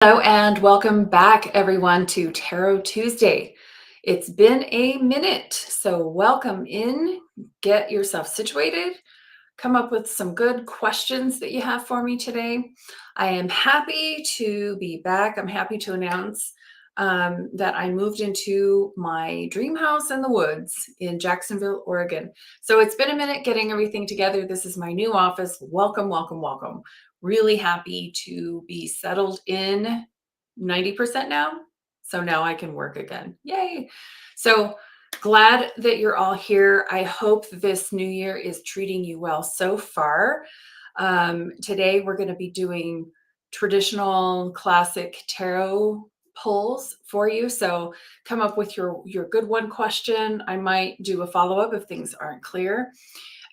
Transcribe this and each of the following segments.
Hello and welcome back everyone to Tarot Tuesday. It's been a minute, so welcome in, get yourself situated, come up with some good questions that you have for me today. I am happy to be back. I'm happy to announce that I moved into my dream house in the woods in Jacksonville, Oregon. So it's been a minute getting everything together. This is my new office. Welcome, welcome, welcome. Really happy to be settled in 90% now. So now I can work again. Yay. So glad that you're all here. I hope this new year is treating you well so far. Today we're going to be doing traditional classic tarot pulls for you. So come up with your good one question. I might do a follow-up if things aren't clear.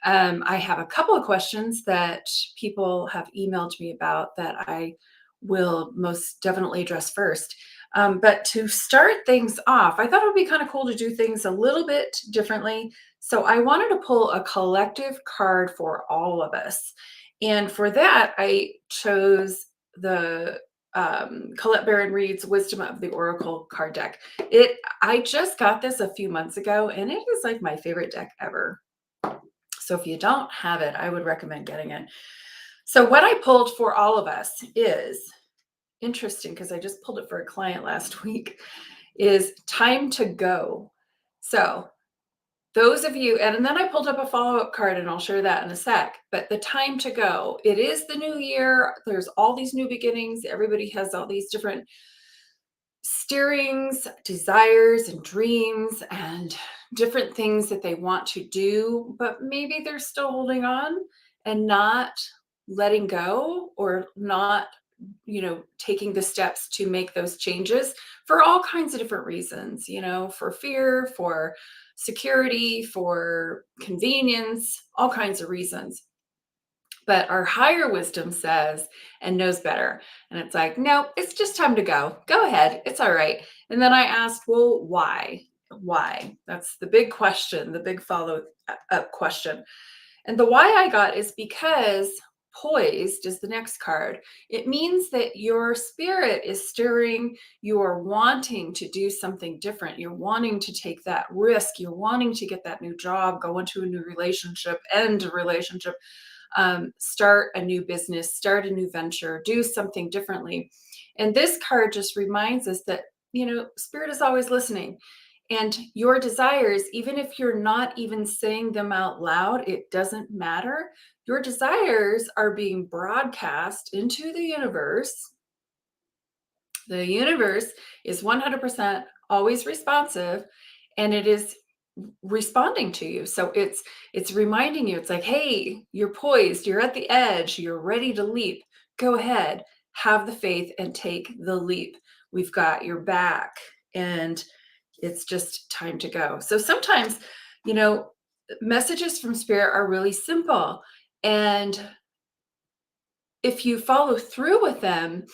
I have a couple of questions that people have emailed me about that I will most definitely address first. But to start things off, I thought it would be kind of cool to do things a little bit differently. So I wanted to pull a collective card for all of us. And for that, I chose the Colette Baron Reed's Wisdom of the Oracle card deck. I just got this a few months ago, and it is like my favorite deck ever. So if you don't have it, I would recommend getting it. So what I pulled for all of us is interesting because I just pulled it for a client last week, is time to go. So those of you, and then I pulled up a follow-up card and I'll share that in a sec, but the time to go, it is the new year. There's all these new beginnings. Everybody has all these different steerings, desires, and dreams, and different things that they want to do, but maybe they're still holding on and not letting go, or not, taking the steps to make those changes for all kinds of different reasons, for fear, for security, for convenience, all kinds of reasons. But our higher wisdom says and knows better. And it's like, no, it's just time to go. Go ahead. It's all right. And then I asked, well, why? Why? That's the big question, the big follow up question. And the why I got is because poised is the next card. It means that your spirit is stirring. You are wanting to do something different. You're wanting to take that risk. You're wanting to get that new job, go into a new relationship, end a relationship, start a new business, start a new venture, do something differently. And this card just reminds us that, spirit is always listening. And your desires, even if you're not even saying them out loud, it doesn't matter. Your desires are being broadcast into the universe. The universe is 100% always responsive, and it is responding to you. So it's reminding you, it's like, hey, you're poised, you're at the edge, you're ready to leap. Go ahead, have the faith and take the leap. We've got your back, and it's just time to go. So sometimes, messages from spirit are really simple, and if you follow through with them,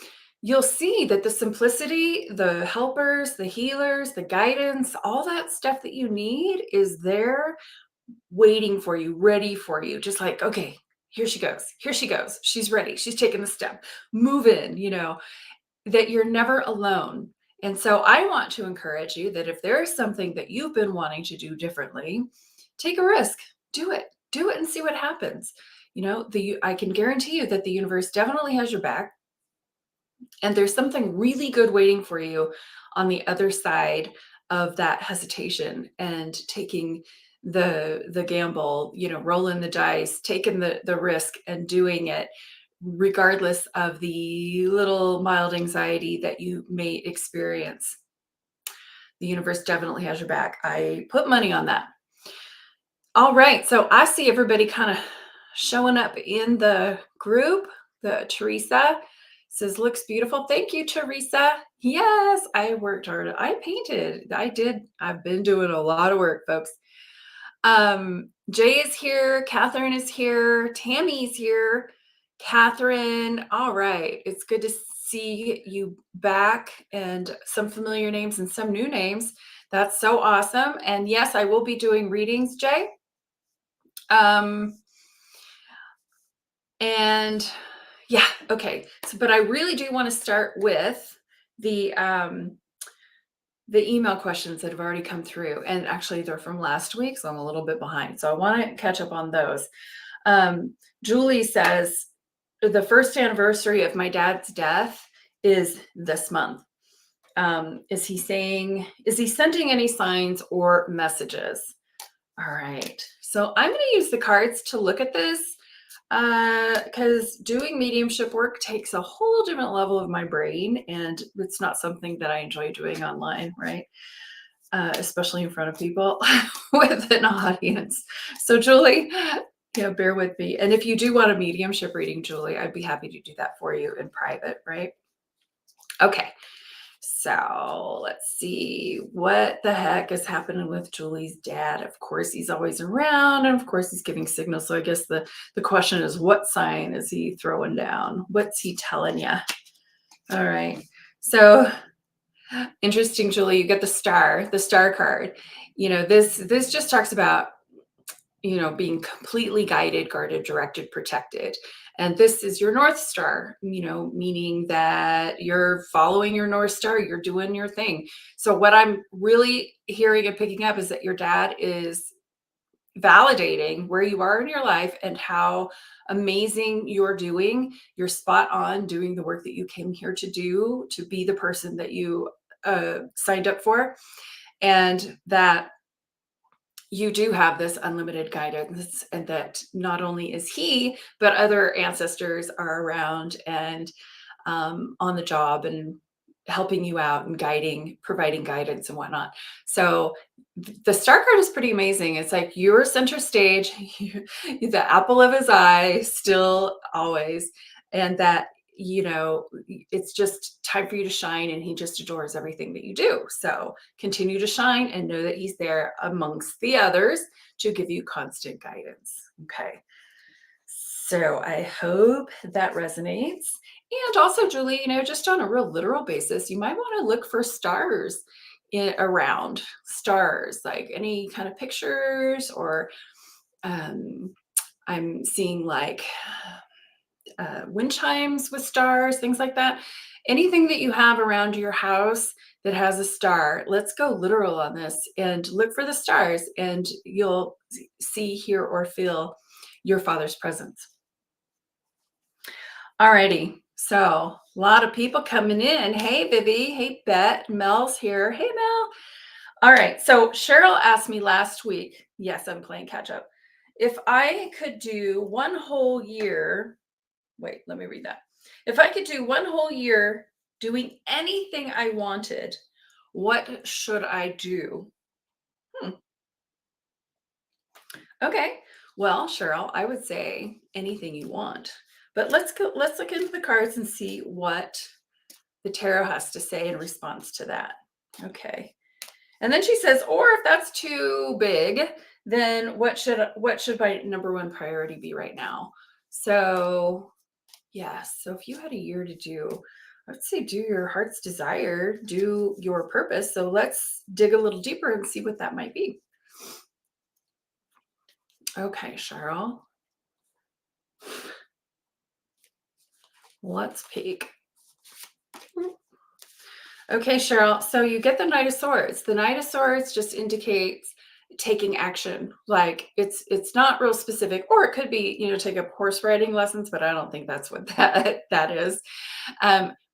you'll see that the simplicity, the helpers, the healers, the guidance, all that stuff that you need is there waiting for you, ready for you. Just like, okay, here she goes. Here she goes. She's ready. She's taking the step. Move in, that you're never alone. And so I want to encourage you that if there is something that you've been wanting to do differently, take a risk. Do it. Do it and see what happens. I can guarantee you that the universe definitely has your back. And there's something really good waiting for you on the other side of that hesitation and taking the gamble, rolling the dice, taking the risk and doing it, regardless of the little mild anxiety that you may experience. The universe definitely has your back. I put money on that. All right. So I see everybody kind of showing up in the group. The Teresa says, looks beautiful. Thank you, Teresa. Yes, I worked hard. I painted. I did. I've been doing a lot of work, folks. Jay is here. Catherine is here. Tammy's here. Catherine. All right. It's good to see you back, and some familiar names and some new names. That's so awesome. And yes, I will be doing readings, Jay. And Yeah, okay. So, but I really do want to start with the um the email questions that have already come through. And actually they're from last week, so I'm a little bit behind. So I want to catch up on those. Um, Julie says the first anniversary of my dad's death is this month. Is he sending any signs or messages? All right. So I'm going to use the cards to look at this because doing mediumship work takes a whole different level of my brain, and it's not something that I enjoy doing online, right? Especially in front of people with an audience. So, Julie, yeah, bear with me. And if you do want a mediumship reading, Julie, I'd be happy to do that for you in private, right? Okay. So let's see what the heck is happening with Julie's dad. Of course, he's always around, and of course, he's giving signals. So I guess the question is, what sign is he throwing down? What's he telling you? All right. So interesting, Julie. You get the star card. This just talks about being completely guided, guarded, directed, protected. And this is your North Star, meaning that you're following your North Star, you're doing your thing. So, what I'm really hearing and picking up is that your dad is validating where you are in your life and how amazing you're doing. You're spot on doing the work that you came here to do, to be the person that you signed up for. And that you do have this unlimited guidance, and that not only is he, but other ancestors are around and on the job and helping you out and providing guidance and whatnot. So the star card is pretty amazing. It's like you're center stage, the apple of his eye, still always, and that it's just time for you to shine, and he just adores everything that you do. So continue to shine and know that he's there amongst the others to give you constant guidance. Okay. So I hope that resonates. And also, Julie, just on a real literal basis, you might want to look for stars around stars, like any kind of pictures, or um, I'm seeing like wind chimes with stars, things like that. Anything that you have around your house that has a star, let's go literal on this and look for the stars, and you'll see, hear, or feel your father's presence. Alrighty, so a lot of people coming in. Hey, Vivi. Hey, Bet. Mel's here. Hey, Mel. All right, so Cheryl asked me last week. Yes, I'm playing catch up. If I could do one whole year, wait, let me read that. If I could do one whole year doing anything I wanted, what should I do? Okay. Well, Cheryl, I would say anything you want. But let's look into the cards and see what the tarot has to say in response to that. Okay. And then she says, or if that's too big, then what should my number one priority be right now? So, yes. So if you had a year to do, I would say do your heart's desire, do your purpose. So let's dig a little deeper and see what that might be. Okay, Cheryl. Let's peek. Okay, Cheryl. So you get the Knight of Swords. The Knight of Swords just indicates taking action. Like it's not real specific, or it could be, take up horse riding lessons, but I don't think that's what that is.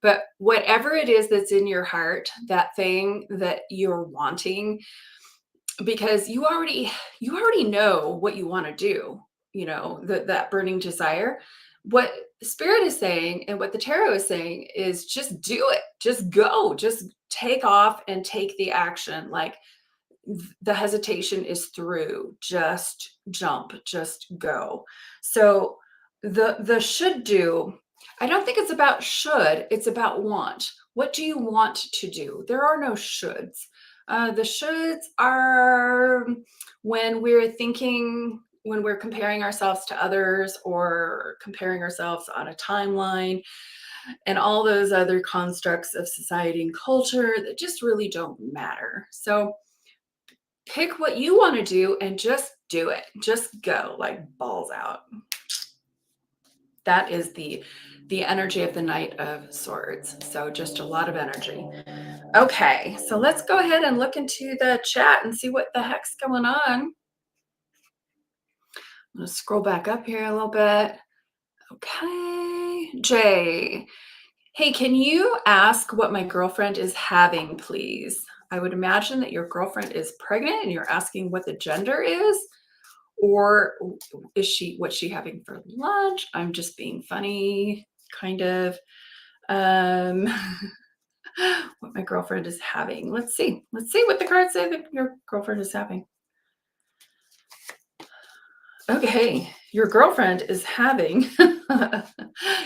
But whatever it is that's in your heart, that thing that you're wanting, because you already know what you want to do, that burning desire. What spirit is saying and what the tarot is saying is just do it, just go, just take off and take the action. Like the hesitation is through, just jump, just go. So the should do, I don't think it's about should, it's about want. What do you want to do? There are no shoulds. The shoulds are when we're comparing ourselves to others, or comparing ourselves on a timeline, and all those other constructs of society and culture that just really don't matter. So pick what you want to do and just do it. Just go, like balls out. That is the the energy of the Knight of Swords. So just a lot of energy. Okay, so let's go ahead and look into the chat and see what the heck's going on. I'm going to scroll back up here a little bit. Okay, Jay. Hey, can you ask what my girlfriend is having, please? I would imagine that your girlfriend is pregnant and you're asking what the gender is, or what's she having for lunch? I'm just being funny, kind of. Um, what my girlfriend is having. Let's see what the cards say that your girlfriend is having. Okay, your girlfriend is having,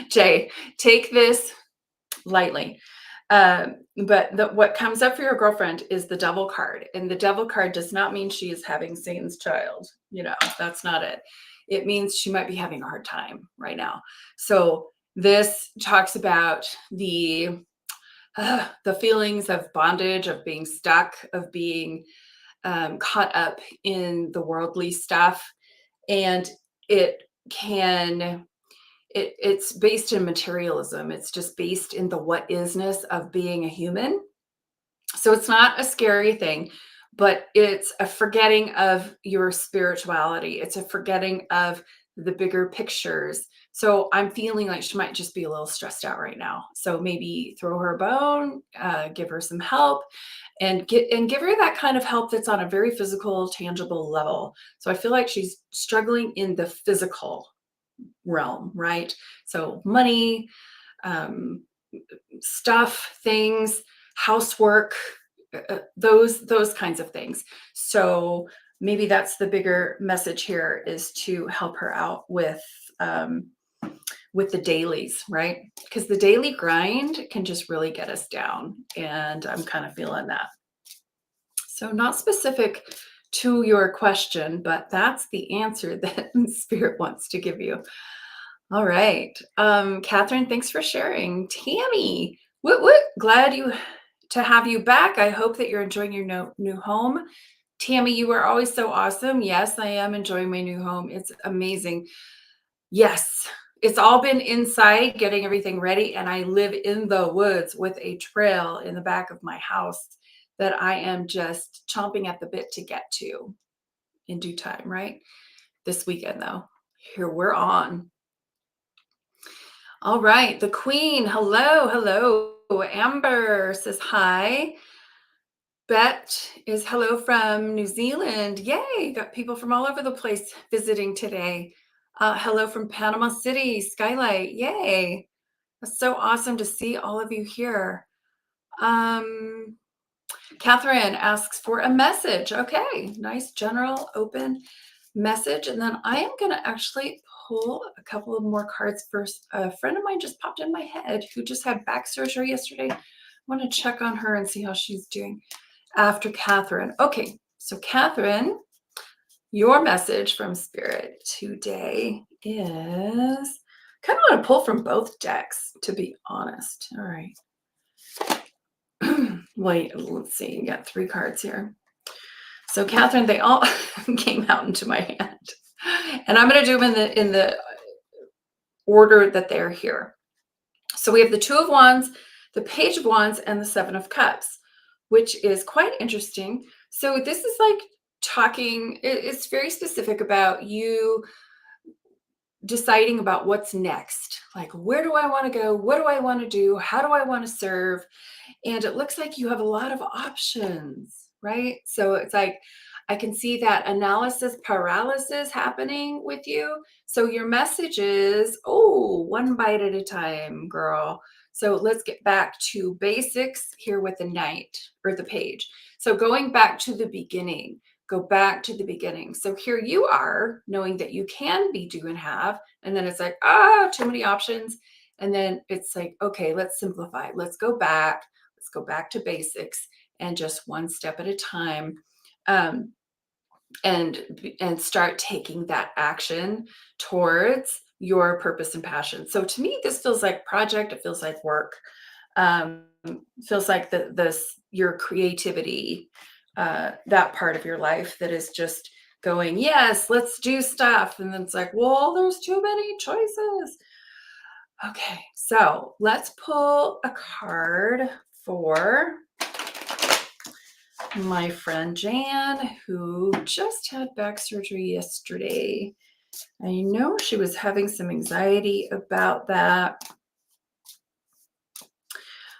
Jay, take this lightly. But what comes up for your girlfriend is the Devil card. And the Devil card does not mean she is having Satan's child. That's not it. It means she might be having a hard time right now. So this talks about the feelings of bondage, of being stuck, of being caught up in the worldly stuff. And it's based in materialism. It's just based in the what isness of being a human. So it's not a scary thing, but it's a forgetting of your spirituality. It's a forgetting of the bigger pictures. So I'm feeling like she might just be a little stressed out right now. So maybe throw her a bone, give her some help, and give her that kind of help that's on a very physical, tangible level. So I feel like she's struggling in the physical realm, right? So money, stuff, things, housework, those kinds of things. So maybe that's the bigger message here, is to help her out with the dailies, right? Because the daily grind can just really get us down, and I'm kind of feeling that. So not specific to your question, but that's the answer that Spirit wants to give you. All right. Catherine, thanks for sharing. Tammy, glad to have you back. I hope that you're enjoying your new home. Tammy, you are always so awesome. Yes, I am enjoying my new home. It's amazing. Yes, it's all been inside, getting everything ready, and I live in the woods with a trail in the back of my house that I am just chomping at the bit to get to in due time, right? This weekend, though. Here we're on. All right, the Queen. Hello. Amber says hi. Bet is hello from New Zealand. Yay, got people from all over the place visiting today. Hello from Panama City, Skylight. Yay. That's so awesome to see all of you here. Catherine asks for a message. Okay, nice general open message. And then I am going to actually pull a couple of more cards first. A friend of mine just popped in my head who just had back surgery yesterday. I want to check on her and see how she's doing after Catherine. Okay, so Catherine, your message from Spirit today is, kind of want to pull from both decks, to be honest. All right. Wait, let's see. You got 3 cards here. So Catherine, they all came out into my hand, and I'm going to do them in the order that they're here. So we have the 2 of Wands, the Page of Wands, and the 7 of Cups, which is quite interesting. So this is like talking, it's very specific about you deciding about what's next. Like, where do I want to go? What do I want to do? How do I want to serve? And it looks like you have a lot of options, right? So it's like, I can see that analysis paralysis happening with you. So your message is, oh, one bite at a time, girl. So let's get back to basics here with the Knight or the Page. So going back to the beginning, go back to the beginning. So here you are knowing that you can be, do, and have, and then it's like, too many options. And then it's like, okay, let's simplify. Let's go back to basics, and just one step at a time, and start taking that action towards your purpose and passion. So to me, this feels like project. It feels like work. Feels like your creativity, that part of your life that is just going, yes, let's do stuff. And then it's like, well, there's too many choices. Okay, so let's pull a card for my friend Jan, who just had back surgery yesterday. I know she was having some anxiety about that.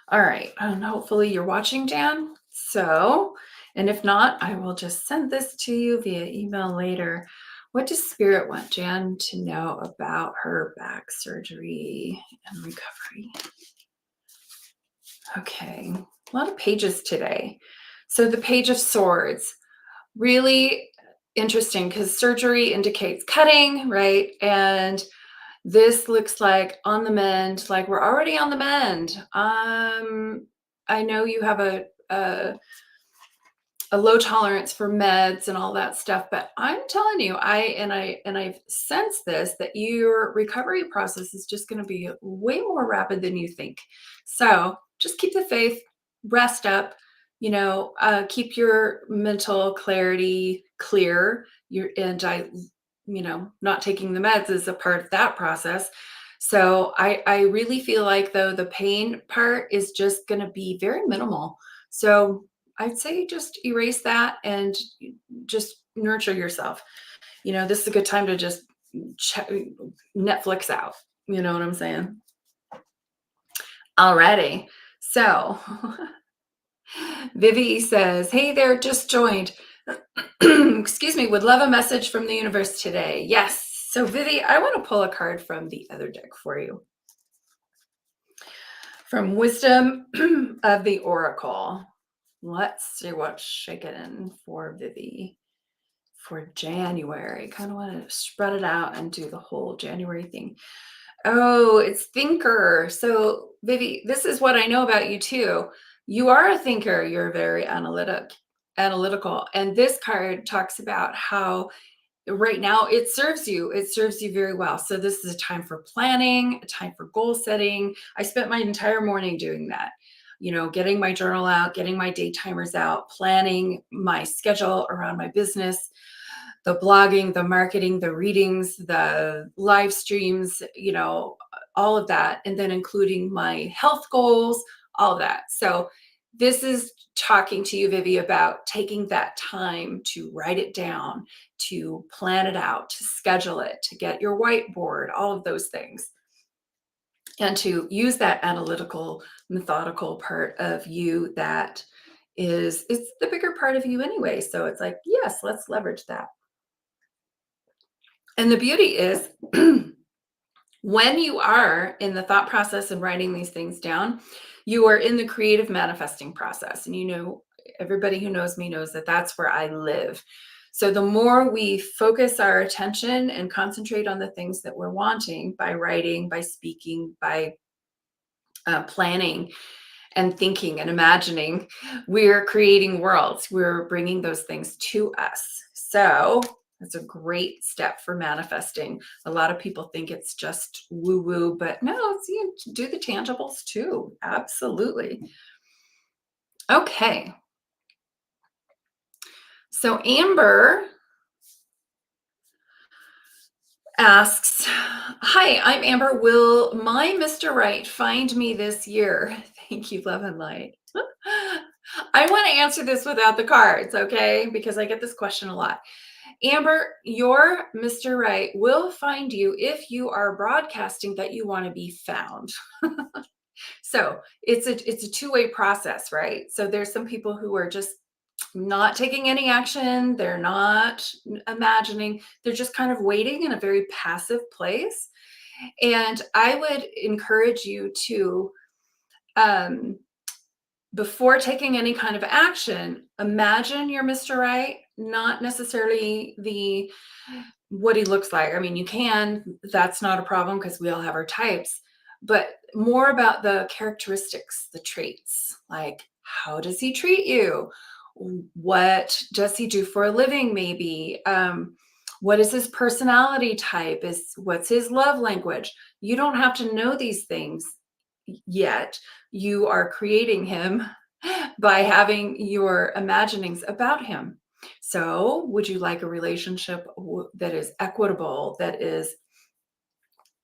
All right, and hopefully you're watching, Jan. So, and if not, I will just send this to you via email later. What does Spirit want Jan to know about her back surgery and recovery? Okay, a lot of pages today. So the Page of Swords, really interesting because surgery indicates cutting, right? And this looks like on the mend, like we're already on the mend. I know you have a low tolerance for meds and all that stuff, but I'm telling you, I've sensed this, that your recovery process is just going to be way more rapid than you think. So just keep the faith, rest up, keep your mental clarity clear. Not taking the meds is a part of that process. So I really feel like, though, the pain part is just going to be very minimal. So I'd say just erase that and just nurture yourself. This is a good time to just Netflix out. You know what I'm saying? Alrighty. So Vivi says, hey there, just joined. Excuse me, would love a message from the universe today. Yes. So Vivi, I want to pull a card from the other deck for you. From Wisdom of the Oracle. Let's see what's shaking for Vivi for January. Kind of want to spread it out and do the whole January thing. Oh, it's Thinker. So Vivi, this is what I know about you too. You are a thinker. You're very analytical. And this card talks about how right now it serves you very well. So this is a time for planning, a time for goal setting. I spent my entire morning doing that, getting my journal out, getting my day timers out, planning my schedule around my business, the blogging, the marketing, the readings, the live streams, all of that, and then including my health goals, all of that. So this is talking to you, Vivi, about taking that time to write it down, to plan it out, to schedule it, to get your whiteboard, all of those things. And to use that analytical, methodical part of you that it's the bigger part of you anyway. So it's like, yes, let's leverage that. And the beauty is when you are in the thought process and writing these things down, you are in the creative manifesting process. And everybody who knows me knows that that's where I live. So the more we focus our attention and concentrate on the things that we're wanting by writing, by speaking, by planning and thinking and imagining, we're creating worlds. We're bringing those things to us. So that's a great step for manifesting. A lot of people think it's just woo-woo, but no, it's do the tangibles too. Absolutely. Okay. So Amber asks, hi, I'm Amber. Will my Mr. Right find me this year? Thank you, love and light. I want to answer this without the cards, okay? Because I get this question a lot. Amber, your Mr. Right will find you if you are broadcasting that you want to be found. So it's a two-way process, right? So there's some people who are just not taking any action. They're not imagining. They're just kind of waiting in a very passive place. And I would encourage you to, before taking any kind of action, imagine your Mr. Right, not necessarily what he looks like. I mean, you can, that's not a problem because we all have our types, but more about the characteristics, the traits, like how does he treat you? What does he do for a living, maybe? What is his personality type? What's his love language? You don't have to know these things yet. You are creating him by having your imaginings about him. So would you like a relationship that is equitable, that is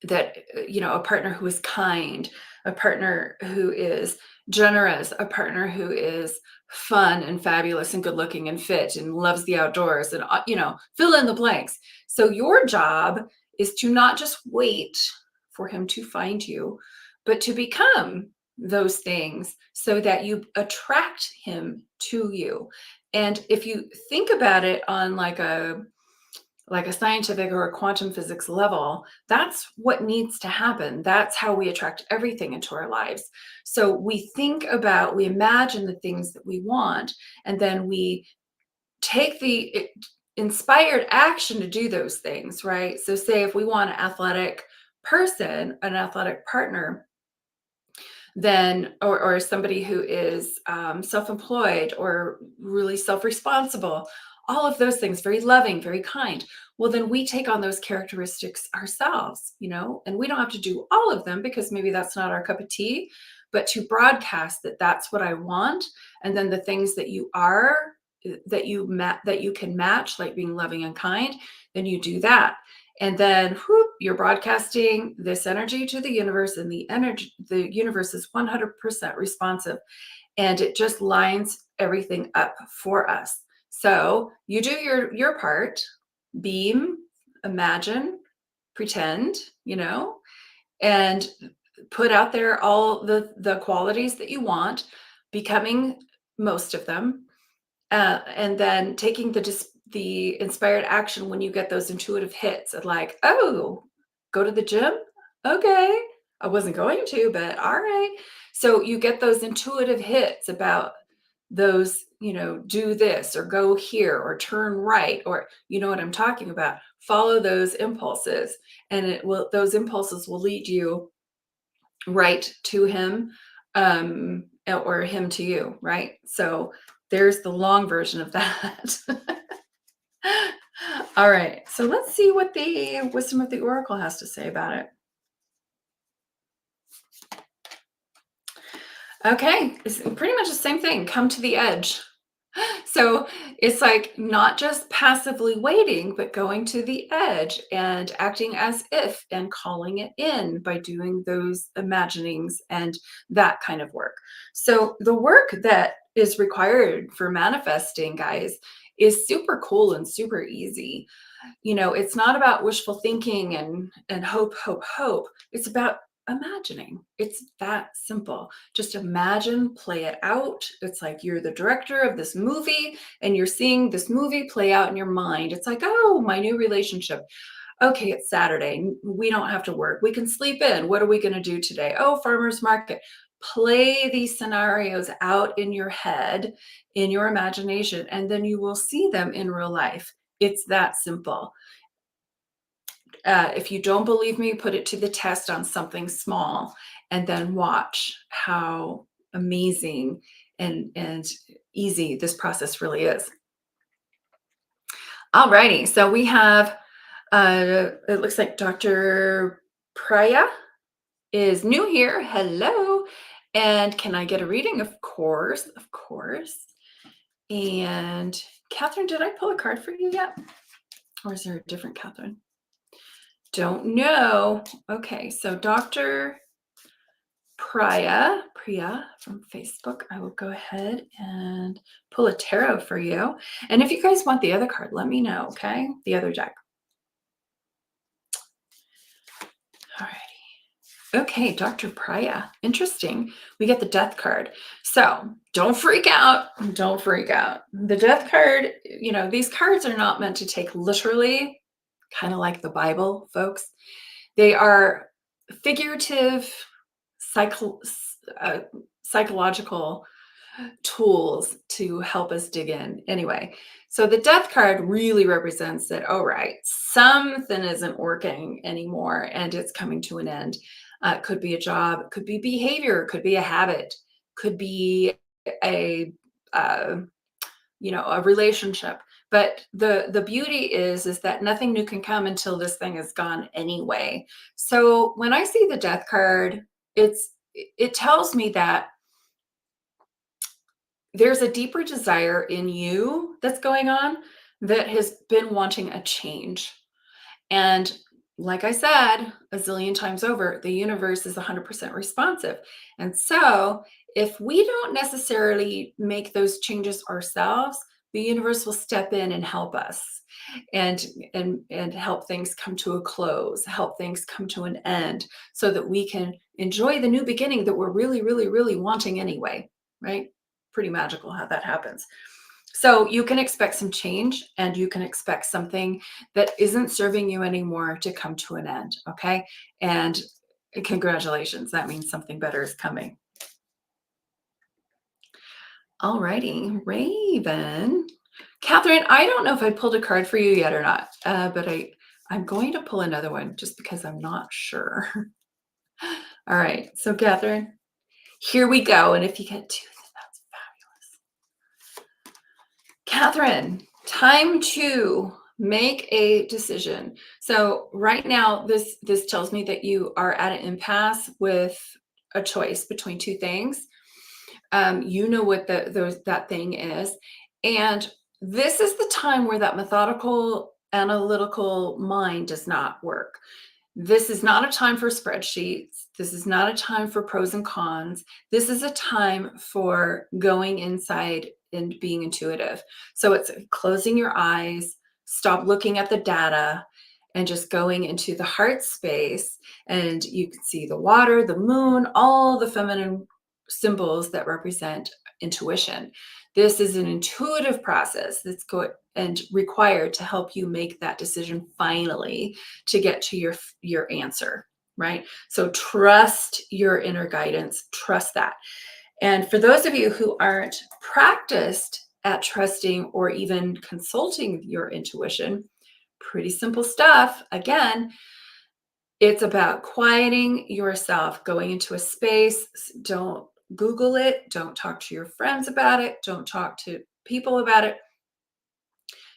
a partner who is kind, a partner who is generous, a partner who is fun and fabulous and good looking and fit and loves the outdoors and fill in the blanks. So your job is to not just wait for him to find you, but to become those things so that you attract him to you. And if you think about it on like a scientific or a quantum physics level, that's what needs to happen. That's how we attract everything into our lives. So we imagine the things that we want, and then we take the inspired action to do those things, right? So say if we want an athletic person, an athletic partner, then or somebody who is self-employed or really self-responsible, all of those things, very loving, very kind, well then we take on those characteristics ourselves, and we don't have to do all of them because maybe that's not our cup of tea, but to broadcast that that's what I want. And then the things that you are, that you can match, like being loving and kind, then you do that. And then you're broadcasting this energy to the universe, and the universe is 100% responsive, and it just lines everything up for us. So you do your part, beam, imagine, pretend, and put out there all the qualities that you want, becoming most of them, and then taking the inspired action when you get those intuitive hits of like, oh, go to the gym? Okay. I wasn't going to, but all right. So you get those intuitive hits about those, do this or go here or turn right, or you know what I'm talking about. Follow those impulses, and those impulses will lead you right to him, or him to you, right? So there's the long version of that. All right, so let's see what the wisdom of the oracle has to say about it. Okay, it's pretty much the same thing. Come to the edge. So it's like not just passively waiting, but going to the edge and acting as if and calling it in by doing those imaginings and that kind of work. So the work that is required for manifesting, guys, is super cool and super easy. It's not about wishful thinking and hope, hope, hope. It's about imagining. It's that simple. Just imagine, play it out. It's like you're the director of this movie and you're seeing this movie play out in your mind. It's like, oh, my new relationship. Okay, it's Saturday. We don't have to work. We can sleep in. What are we going to do today? Oh, farmer's market. Play these scenarios out in your head, in your imagination, and then you will see them in real life. It's that simple. If you don't believe me, put it to the test on something small and then watch how amazing and easy this process really is. All righty. So we have, it looks like Dr. Priya is new here. Hello. And can I get a reading? Of course. Of course. And Catherine, did I pull a card for you yet? Or is there a different Catherine? Don't know. Okay, so Dr. Priya from Facebook, I will go ahead and pull a tarot for you. And if you guys want the other card, let me know, okay? The other deck. All righty. Okay, Dr. Priya. Interesting. We get the death card. So don't freak out. Don't freak out. The death card, these cards are not meant to take literally, kind of like the Bible, folks. They are figurative, psychological tools to help us dig in. Anyway, so the death card really represents that, all right, something isn't working anymore and it's coming to an end. It could be a job, it could be behavior, it could be a habit, could be a a relationship. But the beauty is that nothing new can come until this thing is gone anyway. So when I see the death card, it tells me that there's a deeper desire in you that's going on that has been wanting a change. And like I said a zillion times over, the universe is 100% responsive. And so if we don't necessarily make those changes ourselves, the universe will step in and help us and and help things come to a close, help things come to an end so that we can enjoy the new beginning that we're really, really, really wanting anyway, right? Pretty magical how that happens. So you can expect some change and you can expect something that isn't serving you anymore to come to an end. Okay. And congratulations. That means something better is coming. All righty. Raven. Catherine, I don't know if I pulled a card for you yet or not, but I'm going to pull another one just because I'm not sure. All right. So, Catherine, here we go. And if you get two, then that's fabulous. Catherine, time to make a decision. So right now, this tells me that you are at an impasse with a choice between two things. You know what that thing is, and this is the time where that methodical, analytical mind does not work. This is not a time for spreadsheets. This is not a time for pros and cons. This is a time for going inside and being intuitive. So it's closing your eyes, stop looking at the data, and just going into the heart space. And you can see the water, the moon, all the feminine symbols that represent intuition. This is an intuitive process that's going and required to help you make that decision finally to get to your answer, right? So trust your inner guidance, trust that. And for those of you who aren't practiced at trusting or even consulting your intuition, pretty simple stuff. Again, it's about quieting yourself, going into a space. Don't Google it. Don't talk to your friends about it. Don't talk to people about it.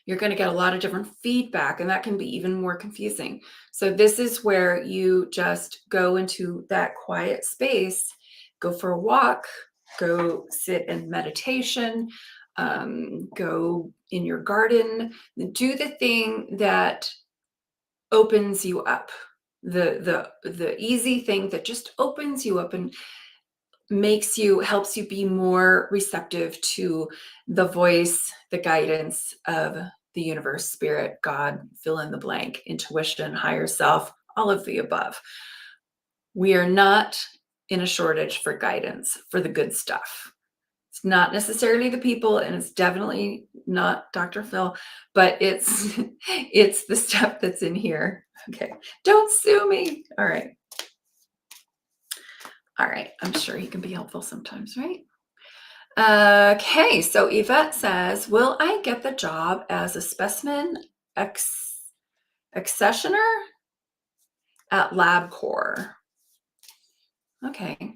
You're going to get a lot of different feedback, and that can be even more confusing. So this is where you just go into that quiet space, go for a walk, go sit in meditation, go in your garden, do the thing that opens you up, the easy thing that just opens you up and helps you be more receptive to the voice, the guidance of the universe, spirit, God, fill in the blank, intuition, higher self, all of the above. We are not in a shortage for guidance for the good stuff. It's not necessarily the people, and it's definitely not Dr. Phil, but it's it's the stuff that's in here. Okay. Don't sue me. All right. All right. I'm sure he can be helpful sometimes, right? Okay. So Yvette says, will I get the job as a specimen accessioner at LabCorp? Okay.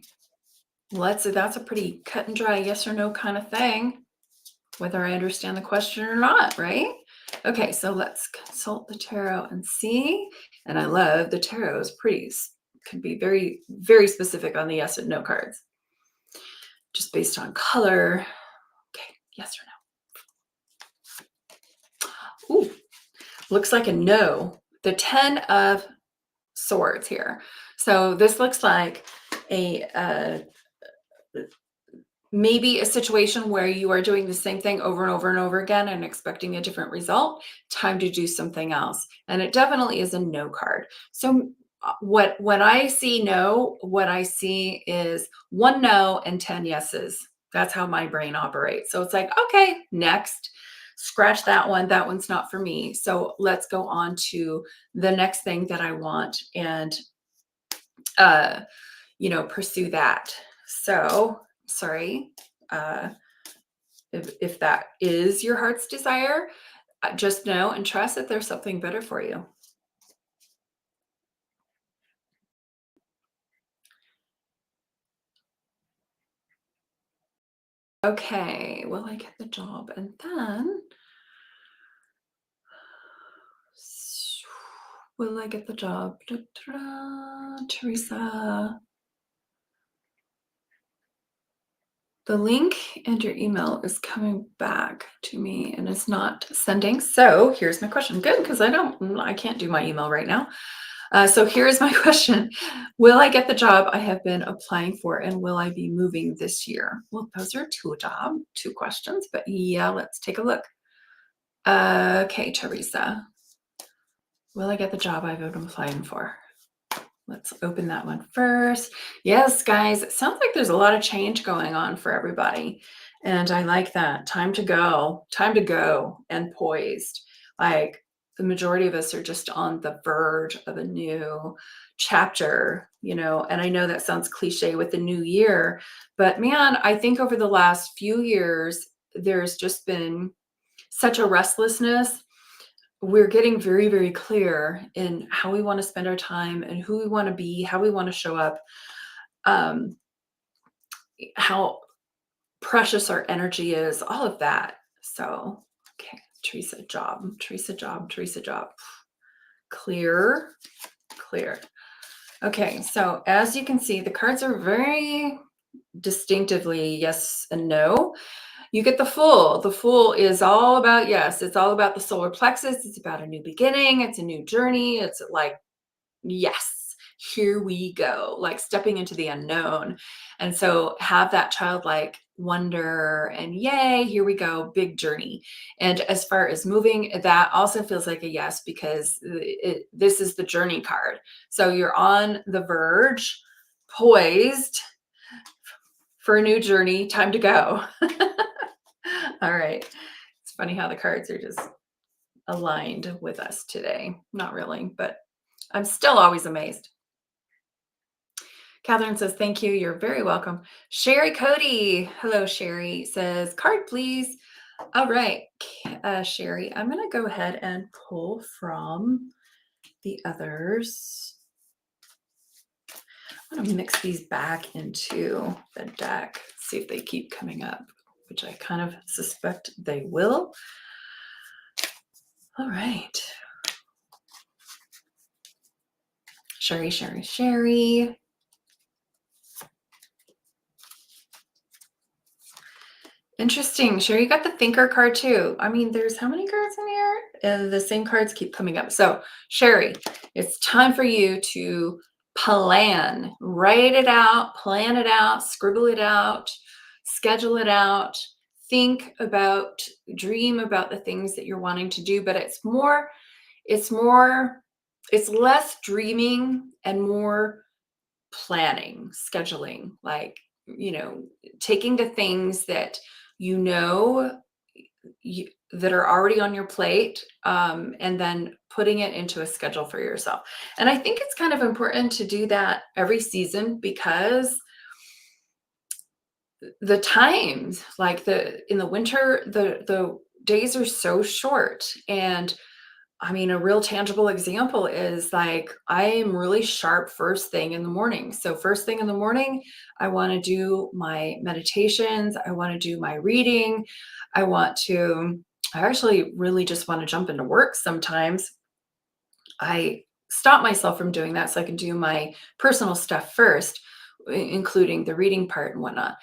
Well, that's a pretty cut and dry yes or no kind of thing, whether I understand the question or not, right? Okay, so let's consult the tarot and see. And I love the tarot is can be very, very specific on the yes and no cards, just based on color. Okay, yes or no. Ooh, looks like a no. The 10 of Swords here. So this looks like a maybe a situation where you are doing the same thing over and over and over again and expecting a different result. Time to do something else. And it definitely is a no card. So when I see no, what I see is one no and 10 yeses. That's how my brain operates. So it's like, okay, next, scratch that one. That one's not for me. So let's go on to the next thing that I want and, pursue that. So sorry, if that is your heart's desire, just know and trust that there's something better for you. Okay, will I get the job? And then, will I get the job? Teresa. The link and your email is coming back to me and it's not sending. So here's my question. Good, because I can't do my email right now. So here's my question. Will I get the job I have been applying for, and will I be moving this year? Well, those are two questions, but yeah, let's take a look. Okay, Teresa. Will I get the job I've been applying for? Let's open that one first. Yes, guys, it sounds like there's a lot of change going on for everybody. And I like that. Time to go and poised. Like the majority of us are just on the verge of a new chapter, and I know that sounds cliche with the new year, but man, I think over the last few years, there's just been such a restlessness. We're getting very, very clear in how we want to spend our time and who we want to be, how we want to show up, um, how precious our energy is, all of that. So, okay, Teresa job. Clear, clear. Okay, so as you can see, the cards are very distinctively yes and no. You get the Fool. The Fool is all about yes. It's all about the solar plexus. It's about a new beginning. It's a new journey. It's like, yes, here we go, like stepping into the unknown. And so have that childlike wonder and yay, here we go, big journey. And as far as moving, that also feels like a yes, because this is the journey card. So you're on the verge, poised for a new journey, time to go. All right. It's funny how the cards are just aligned with us today. Not really, but I'm still always amazed. Catherine says, thank you. You're very welcome. Sherry Cody. Hello, Sherry says, card, please. All right, Sherry, I'm going to go ahead and pull from the others. I'm going to mix these back into the deck, see if they keep coming up, which I kind of suspect they will. All right. Sherry. Interesting. Sherry, you got the thinker card too. I mean, there's how many cards in here? And the same cards keep coming up. So, Sherry, it's time for you to plan, write it out, plan it out, scribble it out, schedule it out, think about, dream about the things that you're wanting to do, but it's less dreaming and more planning, scheduling, like, taking the things that you know that are already on your plate, and then putting it into a schedule for yourself. And I think it's kind of important to do that every season, because the times, like in the winter, the days are so short. And I mean, a real tangible example is like, I am really sharp first thing in the morning. So first thing in the morning, I want to do my meditations. I want to do my reading. I actually really just want to jump into work sometimes. I stop myself from doing that so I can do my personal stuff first, including the reading part and whatnot.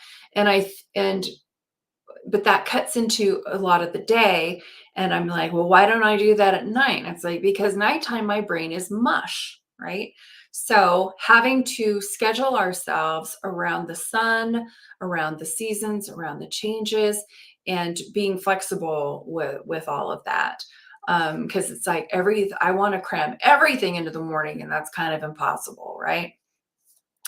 But that cuts into a lot of the day. And I'm like, well, why don't I do that at night? It's like, because nighttime, my brain is mush, right? So having to schedule ourselves around the sun, around the seasons, around the changes, and being flexible with all of that. Because it's like I want to cram everything into the morning, and that's kind of impossible, right?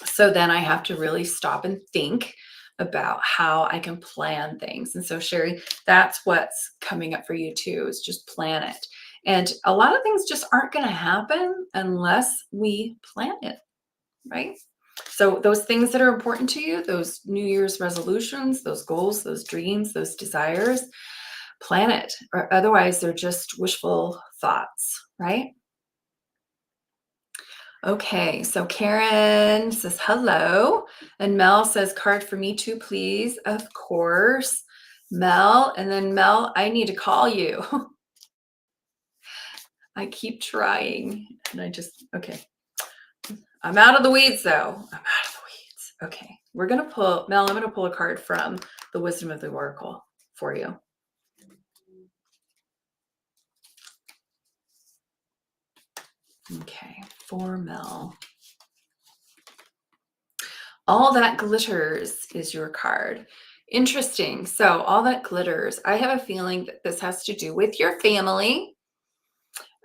So then I have to really stop and think about how I can plan things. And so, Sherry, that's what's coming up for you too, is just plan it. And a lot of things just aren't going to happen unless we plan it, right? So those things that are important to you, those New Year's resolutions, those goals, those dreams, those desires, plan it, or otherwise they're just wishful thoughts, right? Okay, so Karen says hello, and Mel says card for me too, please. Of course, Mel. And then Mel, I need to call you. I keep trying, and okay. I'm out of the weeds though. I'm out of the weeds. Okay, we're gonna pull, Mel, I'm gonna pull a card from the Wisdom of the Oracle for you. Okay. for Mel. All That Glitters is your card. Interesting. So All That Glitters. I have a feeling that this has to do with your family.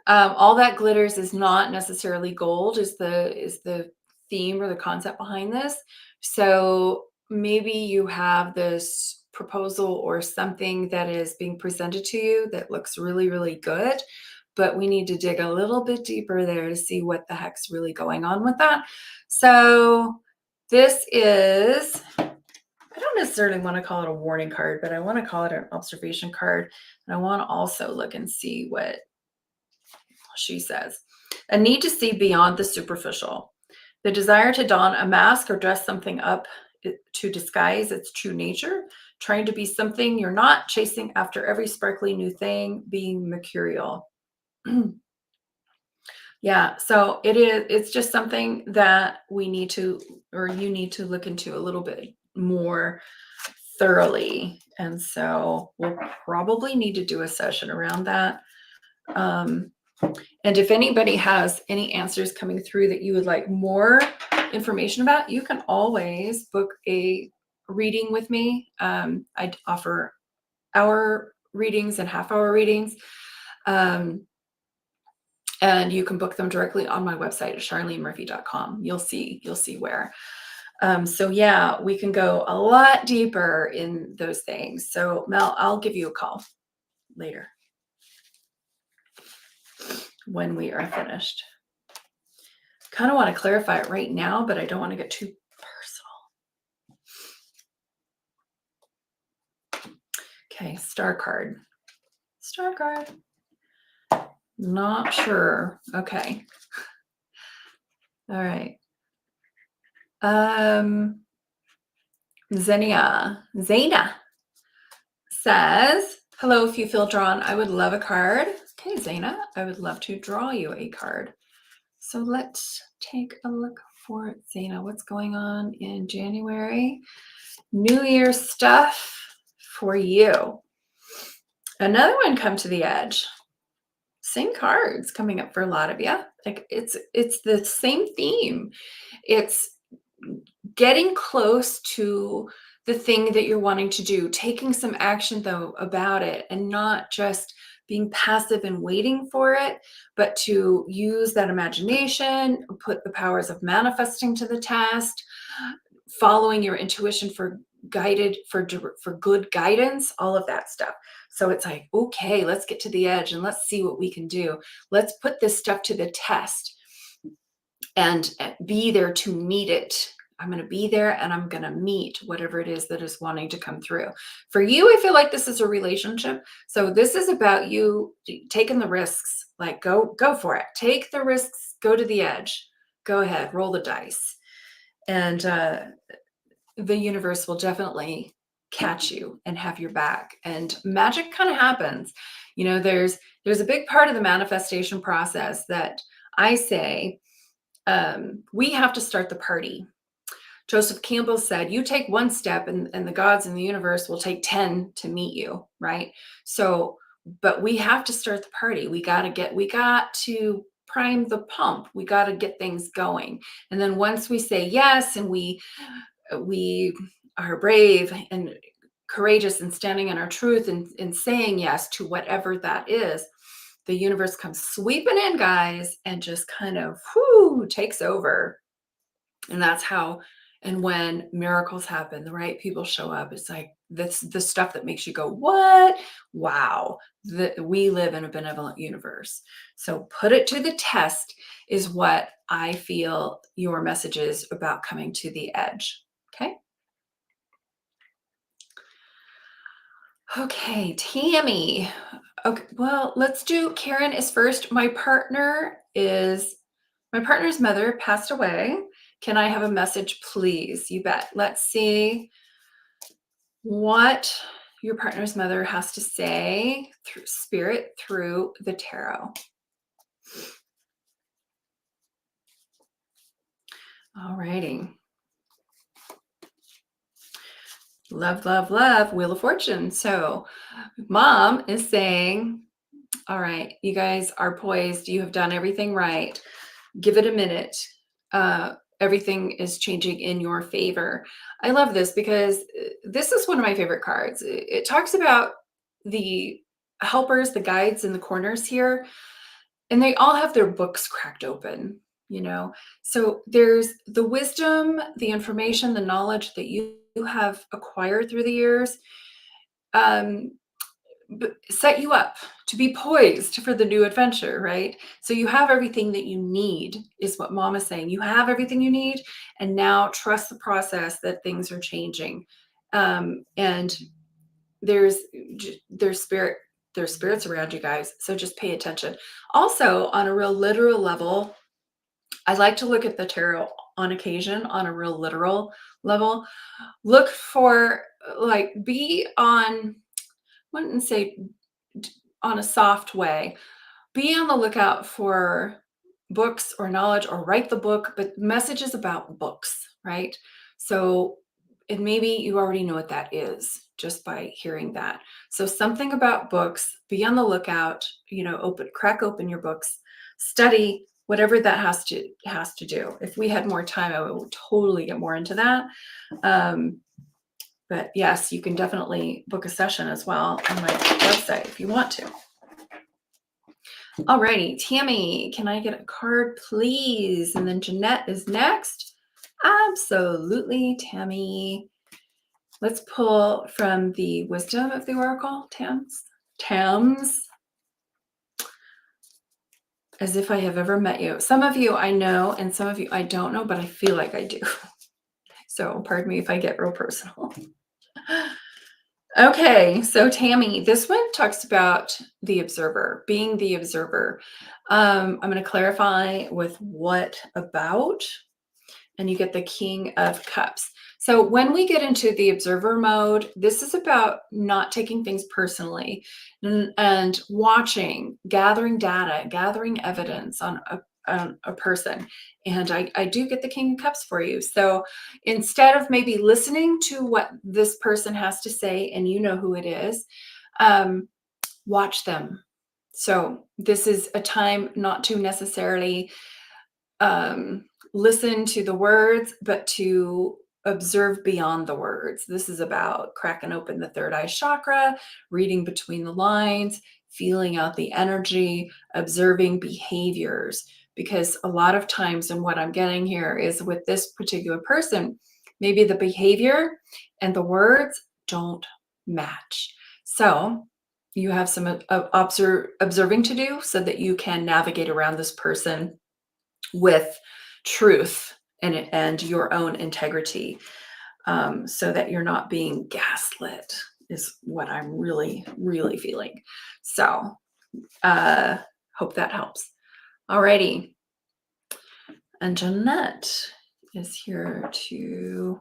All That Glitters is not necessarily gold, is the theme or the concept behind this. So maybe you have this proposal or something that is being presented to you that looks really, really good, but we need to dig a little bit deeper there to see what the heck's really going on with that. So this is, I don't necessarily want to call it a warning card, but I want to call it an observation card. And I want to also look and see what she says. A need to see beyond the superficial. The desire to don a mask or dress something up to disguise its true nature, trying to be something you're not, chasing after every sparkly new thing, being mercurial. Yeah, so it's just something that we need to, or you need to look into a little bit more thoroughly. And so we'll probably need to do a session around that. And if anybody has any answers coming through that you would like more information about, you can always book a reading with me. I offer hour readings and half-hour readings. And you can book them directly on my website at charlenemurphy.com. You'll see where. So yeah, we can go a lot deeper in those things. So Mel, I'll give you a call later when we are finished. Kind of want to clarify it right now, but I don't want to get too personal. Okay, star card. Star card. Not sure. Okay. All right. Zena says, hello, if you feel drawn, I would love a card. Okay, Zena, I would love to draw you a card. So let's take a look for Zena. What's going on in January? New Year stuff for you. Another one, Come to the Edge. Same cards coming up for a lot of you. Like it's the same theme. It's getting close to the thing that you're wanting to do, taking some action though about it, and not just being passive and waiting for it, but to use that imagination, put the powers of manifesting to the test, following your intuition for good guidance, all of that stuff. So it's like, okay, let's get to the edge and let's see what we can do. Let's put this stuff to the test and be there to meet it. I'm going to be there and I'm going to meet whatever it is that is wanting to come through. For you, I feel like this is a relationship. So this is about you taking the risks. Like go for it. Take the risks, go to the edge. Go ahead, roll the dice. And the universe will definitely catch you and have your back. And magic kind of happens. You know, there's a big part of the manifestation process that I say, we have to start the party. Joseph Campbell said, you take one step and the gods in the universe will take 10 to meet you, right? So, but we have to start the party. We got to prime the pump. We got to get things going. And then once we say yes, and we are brave and courageous and standing in our truth and saying yes to whatever that is, the universe comes sweeping in, guys, and just kind of takes over. And that's how, and when miracles happen, the right people show up. It's like the stuff that makes you go, what? Wow, we live in a benevolent universe. So put it to the test is what I feel your message is about coming to the edge. Okay. Okay, Tammy. Okay, well, let's do Karen is first. My partner's mother passed away. Can I have a message, please? You bet. Let's see what your partner's mother has to say through spirit, through the tarot. All righty. Love, love, love, Wheel of Fortune. So mom is saying, all right, you guys are poised. You have done everything right. Give it a minute. Everything is changing in your favor. I love this because this is one of my favorite cards. It talks about the helpers, the guides in the corners here, and they all have their books cracked open, you know. So there's the wisdom, the information, the knowledge that you have acquired through the years. Um, set you up to be poised for the new adventure, right? So you have everything that you need, is what mom is saying. You have everything you need, and now trust the process that things are changing. And there's there's spirit, there's spirits around you guys. So just pay attention. Also, on a real literal level, I like to look at the tarot on occasion on a real literal level. Look for like be on, I wouldn't say on a soft way. Be on the lookout for books or knowledge, or write the book, but messages about books, right? So, and maybe you already know what that is just by hearing that. So something about books, be on the lookout, crack open your books, study whatever that has to do. If we had more time, I would totally get more into that. Um, but yes, you can definitely book a session as well on my website if you want to. Alrighty, Tammy, can I get a card, please? And then Jeanette is next. Absolutely, Tammy. Let's pull from the wisdom of the oracle, Tams. As if I have ever met you. Some of you I know, and some of you I don't know, but I feel like I do. So pardon me if I get real personal. Okay, so Tammy, this one talks about the observer, being the observer. I'm going to clarify with what about, and you get the King of Cups. So when we get into the observer mode, this is about not taking things personally and watching, gathering data, gathering evidence on a person. And I do get the King of Cups for you. So instead of maybe listening to what this person has to say, and you know who it is, watch them. So this is a time not to necessarily listen to the words, but to observe beyond the words. This is about cracking open the third eye chakra, reading between the lines, feeling out the energy, observing behaviors. Because a lot of times, and what I'm getting here is with this particular person, maybe the behavior and the words don't match. So you have some observing to do so that you can navigate around this person with truth and your own integrity, so that you're not being gaslit, is what I'm really, really feeling. So hope that helps. Alrighty. And Jeanette is here to,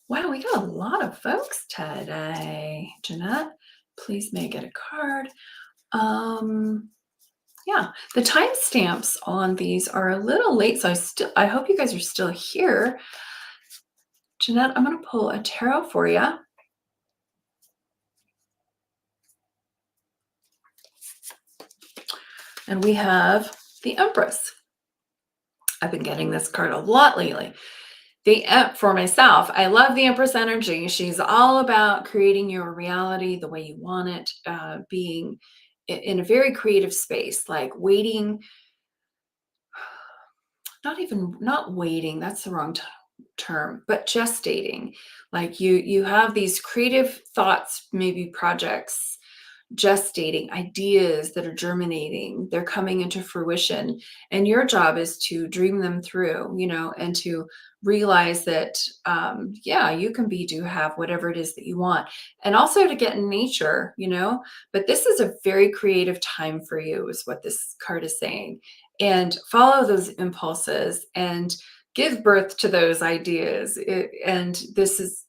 wow, we got a lot of folks today. Jeanette, please may I get a card. Yeah, the timestamps on these are a little late, so I hope you guys are still here. Jeanette, I'm going to pull a tarot for you. And we have the Empress. I've been getting this card a lot lately. For myself, I love the Empress energy. She's all about creating your reality the way you want it, being in a very creative space, like waiting, not waiting, that's the wrong term, but gestating. Like you have these creative thoughts, maybe projects, gestating, ideas that are germinating, they're coming into fruition, and your job is to dream them through, and to realize that yeah, you can do have whatever it is that you want, and also to get in nature, but this is a very creative time for you, is what this card is saying. And follow those impulses and give birth to those ideas. And this is,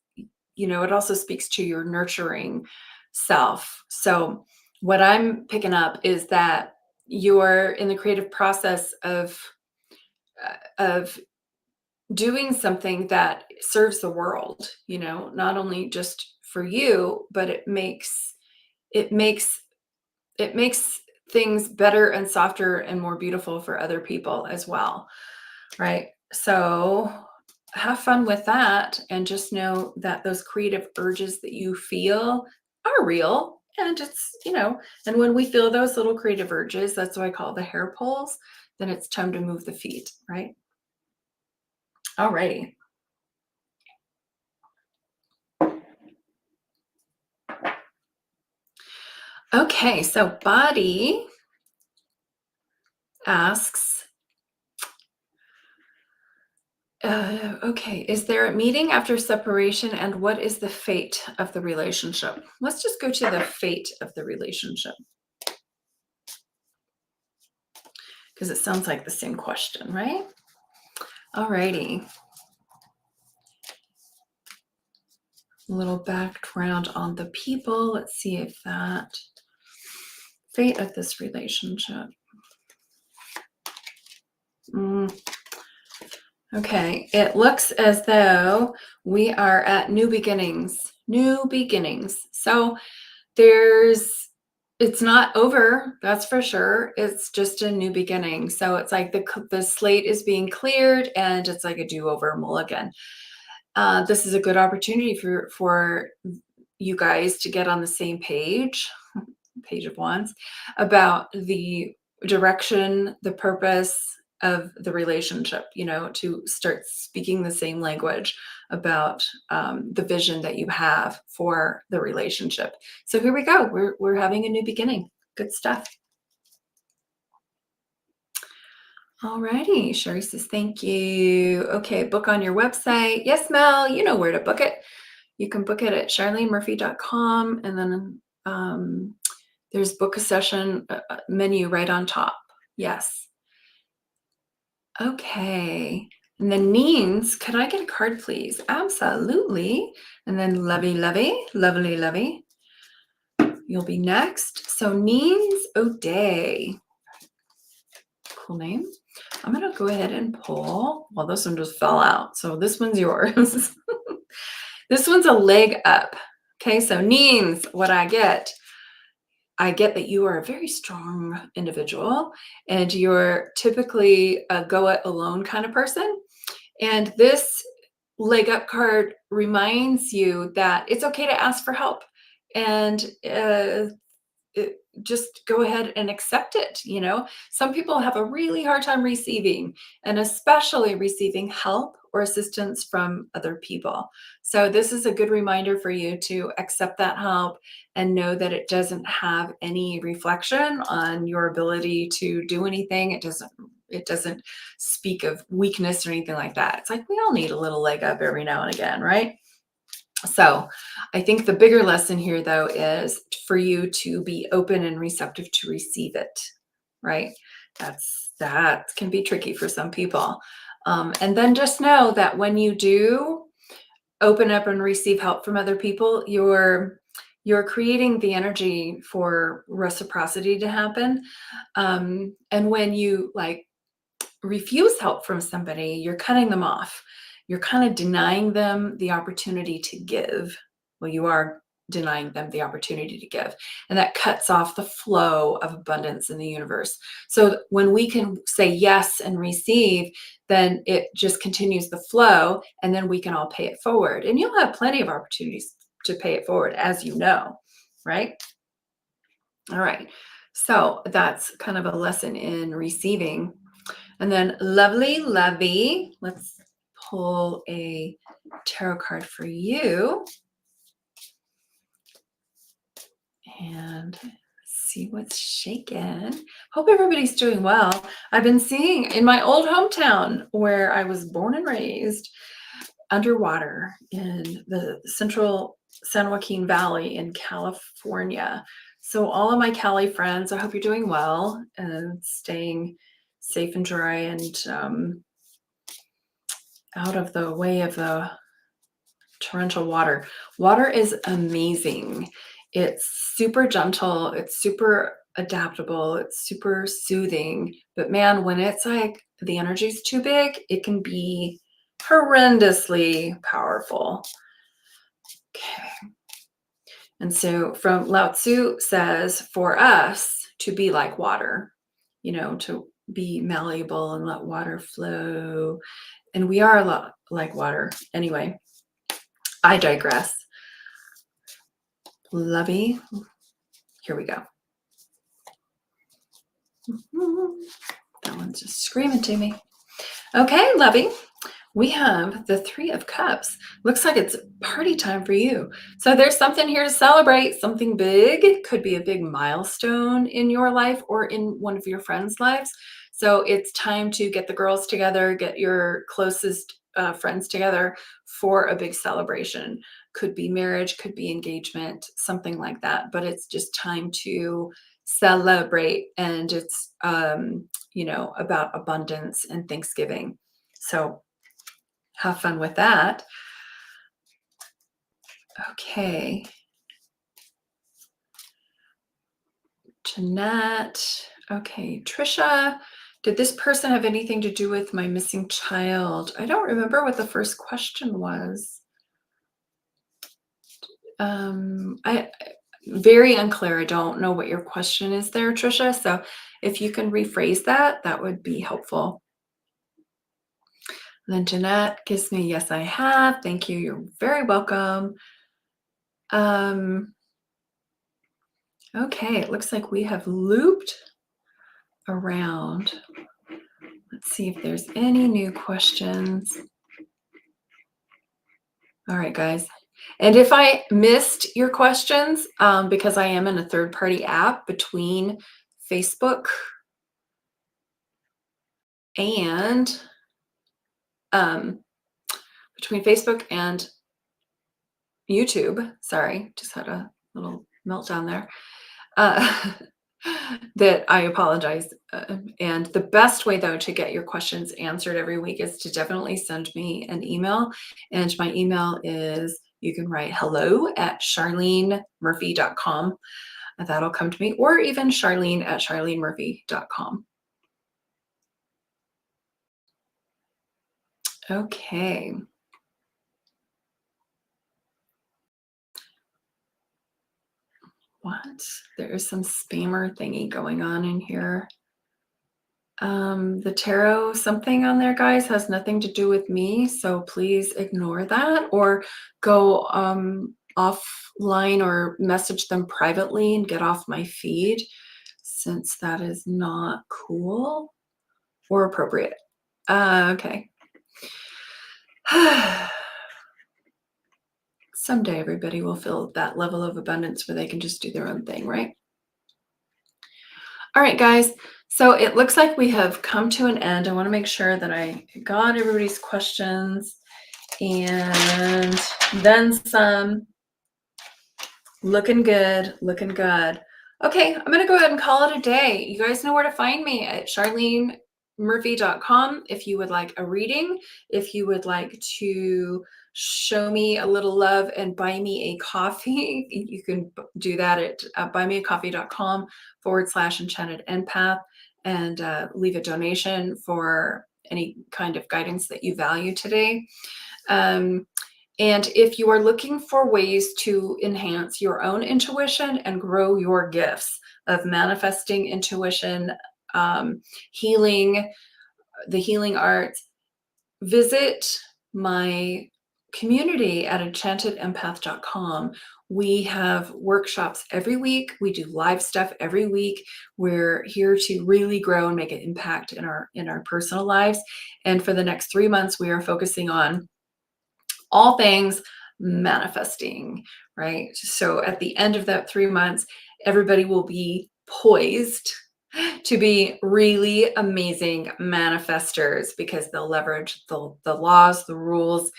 it also speaks to your nurturing self. So what I'm picking up is that you're in the creative process of doing something that serves the world, not only just for you, but it makes things better and softer and more beautiful for other people as well, right? So have fun with that, and just know that those creative urges that you feel are real. And it's, and when we feel those little creative urges, that's what I call the hair pulls, then it's time to move the feet, right? Alrighty. Okay, so Body asks, okay, is there a meeting after separation, and what is the fate of the relationship? Let's just go to the fate of the relationship, because it sounds like the same question, right? Alrighty. A little background on the people. Let's see if that fate of this relationship. Okay, it looks as though we are at new beginnings. New beginnings. So it's not over, that's for sure. It's just a new beginning. So it's like the slate is being cleared, and it's like a do-over, mulligan. This is a good opportunity for you guys to get on the same page of wands, about the direction, the purpose of the relationship, to start speaking the same language about the vision that you have for the relationship. So here we go. We're having a new beginning. Good stuff. Alrighty, Sherry says thank you. Okay, book on your website. Yes, Mel, you know where to book it. You can book it at charlenemurphy.com, and then there's book a session menu right on top. Yes. Okay. And then Neens, could I get a card, please? Absolutely. And then Lovey, Lovey, Lovely, Lovey. You'll be next. So Neens O'Day. Cool name. I'm going to go ahead and pull. Well, this one just fell out. So this one's yours. This one's a leg up. Okay. So Neens, what I get that you are a very strong individual, and you're typically a go it alone kind of person. And this leg up card reminds you that it's okay to ask for help, and just go ahead and accept it. Some people have a really hard time receiving, and especially receiving help or assistance from other people. So this is a good reminder for you to accept that help, and know that it doesn't have any reflection on your ability to do anything. It doesn't speak of weakness or anything like that. It's like we all need a little leg up every now and again, right? So I think the bigger lesson here, though, is for you to be open and receptive to receive it, right? That can be tricky for some people. And then just know that when you do open up and receive help from other people, you're creating the energy for reciprocity to happen. And when you refuse help from somebody, you're cutting them off. You're kind of denying them the opportunity to give. Well, you are denying them the opportunity to give. And that cuts off the flow of abundance in the universe. So when we can say yes and receive, then it just continues the flow, and then we can all pay it forward. And you'll have plenty of opportunities to pay it forward, as you know, right? All right. So that's kind of a lesson in receiving. And then Lovely Lovey, let's pull a tarot card for you and see what's shaking. Hope everybody's doing well. I've been seeing in my old hometown, where I was born and raised, underwater in the central San Joaquin Valley in California. So all of my Cali friends, I hope you're doing well and staying safe and dry, and out of the way of the torrential water. Water is amazing. It's super gentle. It's super adaptable. It's super soothing. But man, when it's like the energy's too big, it can be horrendously powerful. Okay. And so from Lao Tzu says, for us, to be like water, to be malleable and let water flow. And we are a lot like water. Anyway, I digress. Lovey, here we go. That one's just screaming to me. Okay, Lovey, we have the Three of Cups. Looks like it's party time for you. So there's something here to celebrate, something big. It could be a big milestone in your life or in one of your friends' lives. So it's time to get the girls together, get your closest friends together for a big celebration. Could be marriage, could be engagement, something like that. But it's just time to celebrate, and it's about abundance and Thanksgiving. So have fun with that. Okay. Jeanette. Okay. Trisha, did this person have anything to do with my missing child? I don't remember what the first question was. I very unclear. I don't know what your question is there, Trisha. So if you can rephrase that, that would be helpful. And then Jeanette gives me, yes, I have. Thank you. You're very welcome. Okay, it looks like we have looped around. Let's see if there's any new questions. All right, guys. And if I missed your questions, because I am in a third-party app between Facebook and YouTube. Sorry, just had a little meltdown there. That I apologize. And the best way, though, to get your questions answered every week is to definitely send me an email. And my email is, you can write hello@charlenemurphy.com. That'll come to me, or even charlene@charlenemurphy.com. Okay. What? There is some spammer thingy going on in here. The tarot something on there, guys, has nothing to do with me, so please ignore that, or go offline or message them privately and get off my feed, since that is not cool or appropriate. Okay. Someday everybody will feel that level of abundance where they can just do their own thing, right? All right, guys. So it looks like we have come to an end. I want to make sure that I got everybody's questions and then some. Looking good, looking good. Okay, I'm going to go ahead and call it a day. You guys know where to find me at charlenemurphy.com if you would like a reading, if you would like to show me a little love and buy me a coffee. You can do that at buymeacoffee.com/Enchanted Empath and leave a donation for any kind of guidance that you value today. And if you are looking for ways to enhance your own intuition and grow your gifts of manifesting intuition, healing, the healing arts, visit my community at enchantedermpath.com. We have workshops every week. We do live stuff every week. We're here to really grow and make an impact in our personal lives. And for the next 3 months, we are focusing on all things manifesting, right? So at the end of that 3 months, everybody will be poised to be really amazing manifestors, because they'll leverage the laws, the rules,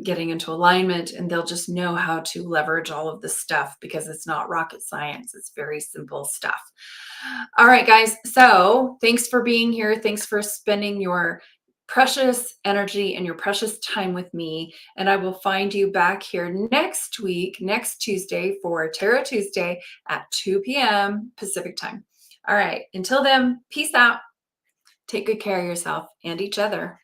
getting into alignment, and they'll just know how to leverage all of this stuff, because it's not rocket science. It's very simple stuff. All right, guys. So thanks for being here. Thanks for spending your precious energy and your precious time with me. And I will find you back here next week, next Tuesday, for Tarot Tuesday at 2 p.m. Pacific time. All right. Until then, peace out. Take good care of yourself and each other.